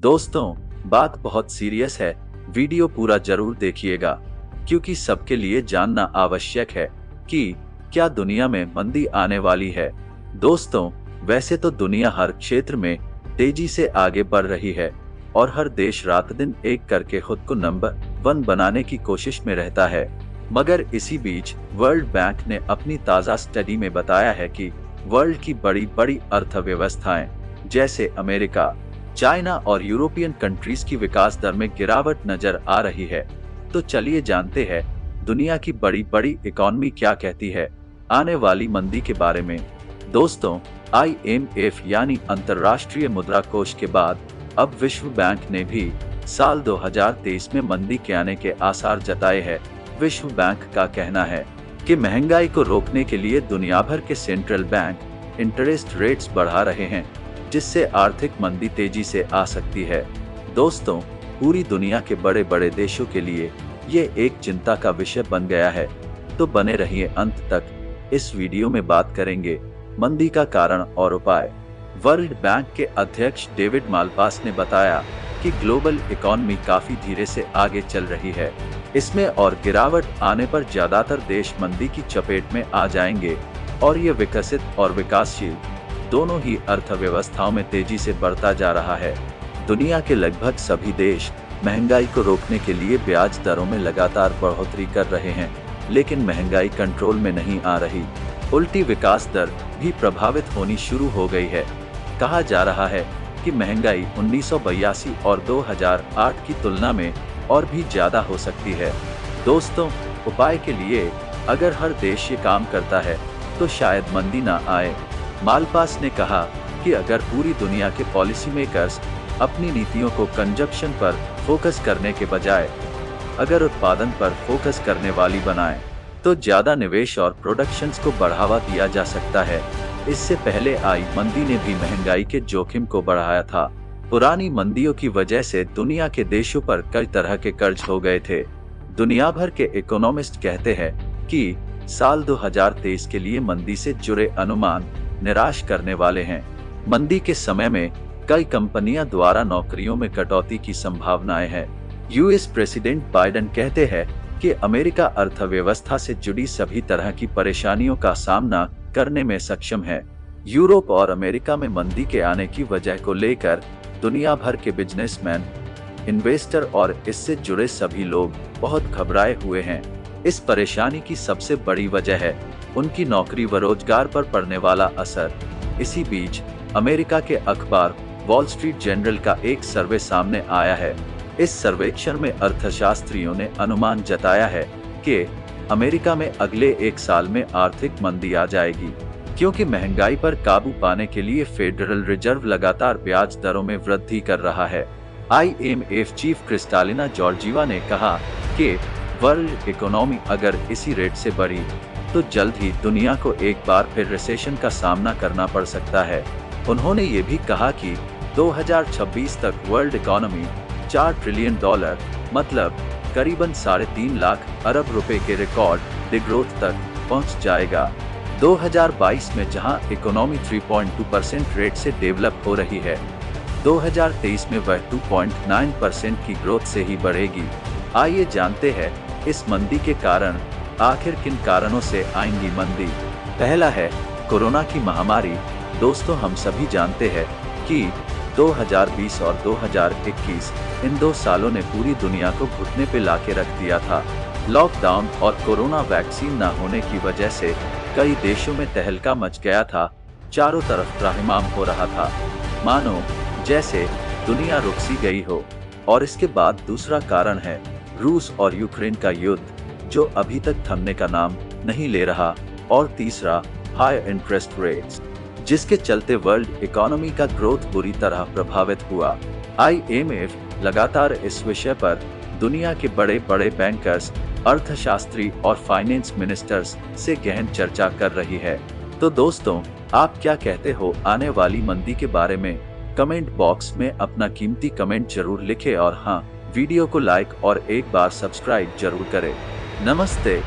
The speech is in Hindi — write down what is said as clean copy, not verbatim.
दोस्तों, बात बहुत सीरियस है। वीडियो पूरा जरूर देखिएगा, क्योंकि सबके लिए जानना आवश्यक है कि क्या दुनिया में मंदी आने वाली है। दोस्तों, वैसे तो दुनिया हर क्षेत्र में तेजी से आगे बढ़ रही है और हर देश रात दिन एक करके खुद को नंबर 1 बनाने की कोशिश में रहता है। मगर इसी बीच वर्ल्ड बैंक ने अपनी ताज़ा स्टडी में बताया है कि वर्ल्ड की बड़ी बड़ी अर्थव्यवस्थाएं जैसे अमेरिका, चाइना और यूरोपियन कंट्रीज की विकास दर में गिरावट नजर आ रही है। तो चलिए जानते हैं दुनिया की बड़ी बड़ी इकोनॉमी क्या कहती है आने वाली मंदी के बारे में। दोस्तों, IMF यानी अंतर्राष्ट्रीय मुद्रा कोष के बाद अब विश्व बैंक ने भी साल 2023 में मंदी के आने के आसार जताए हैं। विश्व बैंक का कहना है कि महंगाई को रोकने के लिए दुनिया भर के सेंट्रल बैंक इंटरेस्ट रेट्स बढ़ा रहे हैं, जिससे आर्थिक मंदी तेजी से आ सकती है। दोस्तों, पूरी दुनिया के बड़े बड़े देशों के लिए ये एक चिंता का विषय बन गया है। तो बने रहिए अंत तक। इस वीडियो में बात करेंगे मंदी का कारण और उपाय। वर्ल्ड बैंक के अध्यक्ष डेविड मालपास ने बताया कि ग्लोबल इकोनॉमी काफी धीरे से आगे चल रही है। इसमें और गिरावट आने पर ज्यादातर देश मंदी की चपेट में आ जाएंगे और ये विकसित और विकासशील दोनों ही अर्थव्यवस्थाओं में तेजी से बढ़ता जा रहा है। दुनिया के लगभग सभी देश महंगाई को रोकने के लिए ब्याज दरों में लगातार बढ़ोतरी कर रहे हैं, लेकिन महंगाई कंट्रोल में नहीं आ रही। उल्टी विकास दर भी प्रभावित होनी शुरू हो गई है। कहा जा रहा है कि महंगाई 1982 और 2008 की तुलना में और भी ज्यादा हो सकती है। दोस्तों, उपाय के लिए अगर हर देश ये काम करता है तो शायद मंदी ना आए। मालपास ने कहा कि अगर पूरी दुनिया के पॉलिसी मेकर्स अपनी नीतियों को कंजप्शन पर फोकस करने के बजाय अगर उत्पादन पर फोकस करने वाली बनाएं, तो ज्यादा निवेश और प्रोडक्शंस को बढ़ावा दिया जा सकता है। इससे पहले आई मंदी ने भी महंगाई के जोखिम को बढ़ाया था। पुरानी मंदियों की वजह से दुनिया के देशों पर कई तरह के कर्ज हो गए थे। दुनिया भर के इकोनॉमिस्ट कहते हैं कि साल 2023 के लिए मंदी से जुड़े अनुमान निराश करने वाले हैं। मंदी के समय में कई कंपनियां द्वारा नौकरियों में कटौती की संभावनाएं हैं। यूएस प्रेसिडेंट बाइडेन कहते हैं कि अमेरिका अर्थव्यवस्था से जुड़ी सभी तरह की परेशानियों का सामना करने में सक्षम है। यूरोप और अमेरिका में मंदी के आने की वजह को लेकर दुनिया भर के बिजनेसमैन, इन्वेस्टर और इससे जुड़े सभी लोग बहुत घबराए हुए हैं। इस परेशानी की सबसे बड़ी वजह है उनकी नौकरी व रोजगार पर पड़ने वाला असर। इसी बीच अमेरिका के अखबार वॉल स्ट्रीट जर्नल का एक सर्वे सामने आया है। इस सर्वेक्षण में अर्थशास्त्रियों ने अनुमान जताया है कि अमेरिका में अगले एक साल में आर्थिक मंदी आ जाएगी, क्योंकि महंगाई पर काबू पाने के लिए फेडरल रिजर्व लगातार ब्याज दरों में वृद्धि कर रहा है। IMF चीफ क्रिस्टालिना जॉर्जीवा ने कहा कि वर्ल्ड इकोनॉमी अगर इसी रेट से बढ़ी तो जल्द ही दुनिया को एक बार फिर रिसेशन का सामना करना पड़ सकता है। उन्होंने ये भी कहा कि 2026 तक वर्ल्ड इकोनॉमी $4 ट्रिलियन मतलब करीबन 3.5 लाख अरब रुपए के रिकॉर्ड ग्रोथ तक पहुंच जाएगा। 2022 में जहां इकोनॉमी 3.2% रेट से डेवलप हो रही है, 2023 में वह 2.9% की ग्रोथ से ही बढ़ेगी। आइए जानते हैं इस मंदी के कारण आखिर किन कारणों से आएंगी मंदी। पहला है कोरोना की महामारी। दोस्तों, हम सभी जानते हैं कि 2020 और 2021 इन 2 सालों ने पूरी दुनिया को घुटने पे लाके रख दिया था। लॉकडाउन और कोरोना वैक्सीन न होने की वजह से कई देशों में तहलका मच गया था। चारों तरफ त्राहिमाम हो रहा था, मानो जैसे दुनिया रुक सी गई हो। और इसके बाद दूसरा कारण है रूस और यूक्रेन का युद्ध, जो अभी तक थमने का नाम नहीं ले रहा। और तीसरा हाई इंटरेस्ट रेट्स, जिसके चलते वर्ल्ड इकोनॉमी का ग्रोथ बुरी तरह प्रभावित हुआ। IMF लगातार इस विषय पर दुनिया के बड़े बड़े बैंकर्स, अर्थशास्त्री और फाइनेंस मिनिस्टर्स से गहन चर्चा कर रही है। तो दोस्तों, आप क्या कहते हो आने वाली मंदी के बारे में? कमेंट बॉक्स में अपना कीमती कमेंट जरूर लिखें और हाँ, वीडियो को लाइक और एक बार सब्सक्राइब जरूर करें। नमस्ते।